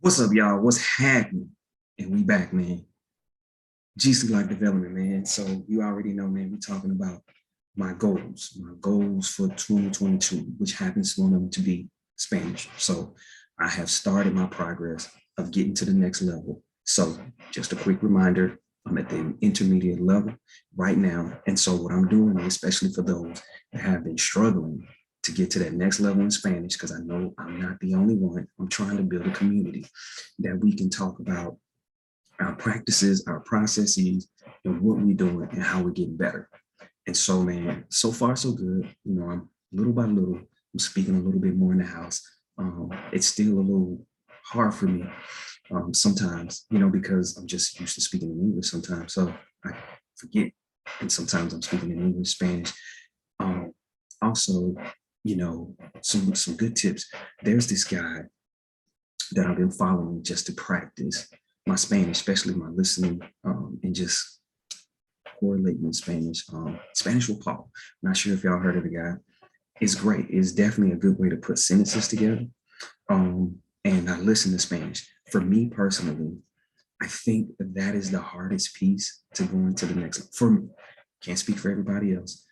What's up, y'all? What's happening? And we back, man. GC Life Development, man. So you already know, man, we're talking about my goals for 2022, which happens one of them to be Spanish. So I have started my progress of getting to the next level. So just a quick reminder, I'm at the intermediate level right now. And so what I'm doing, especially for those that have been struggling to get to that next level in Spanish, because I know I'm not the only one, I'm trying to build a community that we can talk about our practices, our processes, and what we're doing and how we're getting better. And so, man, so far so good. I'm little by little, I'm speaking a little bit more in the house. It's still a little hard for me sometimes, because I'm just used to speaking in English sometimes. So I forget, and sometimes I'm speaking in English, Spanish. Um, Also, some good tips. There's this guy that I've been following just to practice my Spanish, especially my listening, and just correlating in Spanish. Spanish with Paul. Not sure if y'all heard of the guy. It's great. It's definitely a good way to put sentences together. And I listen to Spanish. For me personally, I think that is the hardest piece to go into the next level. For me. Can't speak for everybody else.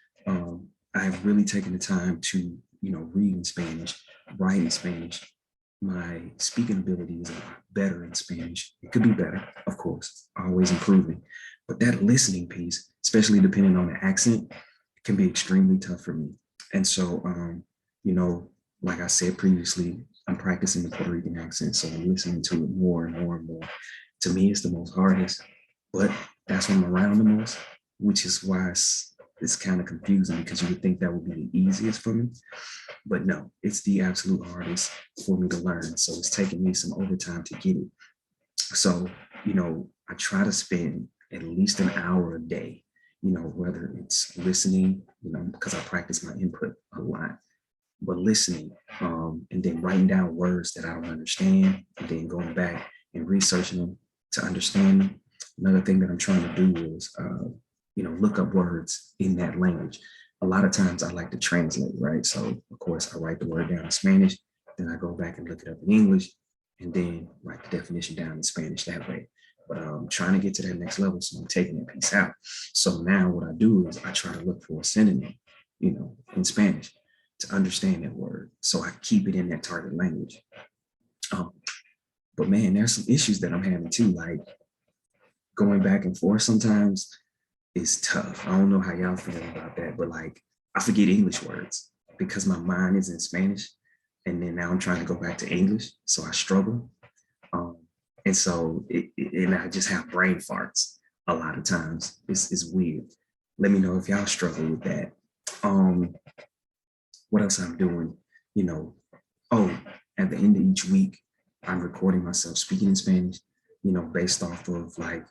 I've really taken the time to, read in Spanish, write in Spanish. My speaking ability is a lot better in Spanish. It could be better, of course, always improving. But that listening piece, especially depending on the accent, can be extremely tough for me. And so, you know, like I said previously, I'm practicing the Puerto Rican accent, so I'm listening to it more and more and more. To me, it's the most hardest, but that's when I'm around the most, which is why it's kind of confusing because you would think that would be the easiest for me. But no, it's the absolute hardest for me to learn. So it's taking me some overtime to get it. So, I try to spend at least an hour a day, whether it's listening, because I practice my input a lot, but listening, and then writing down words that I don't understand, and then going back and researching them to understand them. Another thing that I'm trying to do is, look up words in that language. A lot of times I like to translate, right? So, of course, I write the word down in Spanish, then I go back and look it up in English, and then write the definition down in Spanish that way. But I'm trying to get to that next level, so I'm taking that piece out. So now what I do is I try to look for a synonym, in Spanish to understand that word. So I keep it in that target language. Um, but man, there's some issues that I'm having too, like going back and forth sometimes is tough. I don't know how y'all feel about that, but like I forget English words because my mind is in Spanish. And then now I'm trying to go back to English. So I struggle. Um, and so and I just have brain farts a lot of times. It's weird. Let me know if y'all struggle with that. Um, what else I'm doing? You know, oh, at the end of each week, I'm recording myself speaking in Spanish, based off of like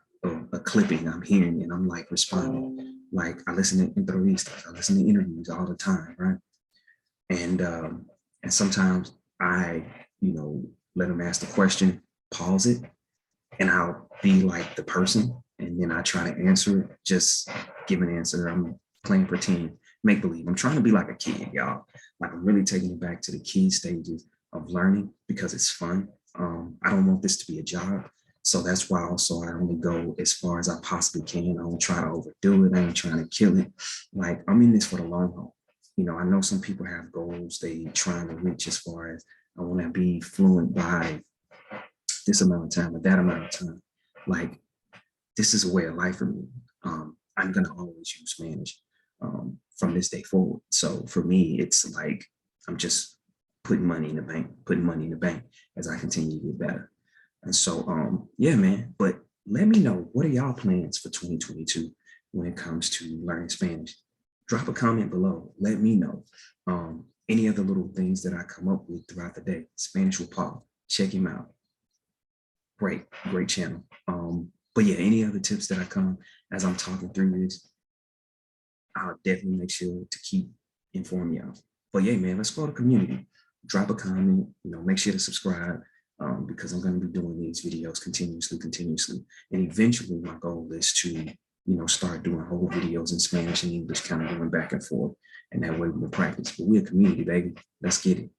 a clipping I'm hearing and I'm like responding. Like I listen to entrevistas, I listen to interviews all the time, right? And sometimes I, let them ask the question, pause it, and I'll be like the person, and then I try to answer it, just give an answer. I'm playing pretend, make believe. I'm trying to be like a kid, y'all. Like I'm really taking it back to the key stages of learning because it's fun. I don't want this to be a job. So that's why also I only go as far as I possibly can. I don't try to overdo it. I ain't trying to kill it. Like I'm in this for the long haul. I know some people have goals they trying to reach as far as I want to be fluent by this amount of time or that amount of time. Like this is a way of life for me. I'm gonna always use Spanish from this day forward. So for me, it's like I'm just putting money in the bank as I continue to get better. And so, yeah, man. But let me know, what are y'all plans for 2022 when it comes to learning Spanish? Drop a comment below. Let me know. Any other little things that I come up with throughout the day. Spanish with Paul. Check him out. Great channel. But yeah, any other tips that I come as I'm talking through this, I'll definitely make sure to keep informing y'all. But yeah, man, let's go to community. Drop a comment, make sure to subscribe, because I'm going to be doing these videos continuously. And eventually my goal is to, start doing whole videos in Spanish and English, kind of going back and forth. And that way we can practice. But we're a community, baby. Let's get it.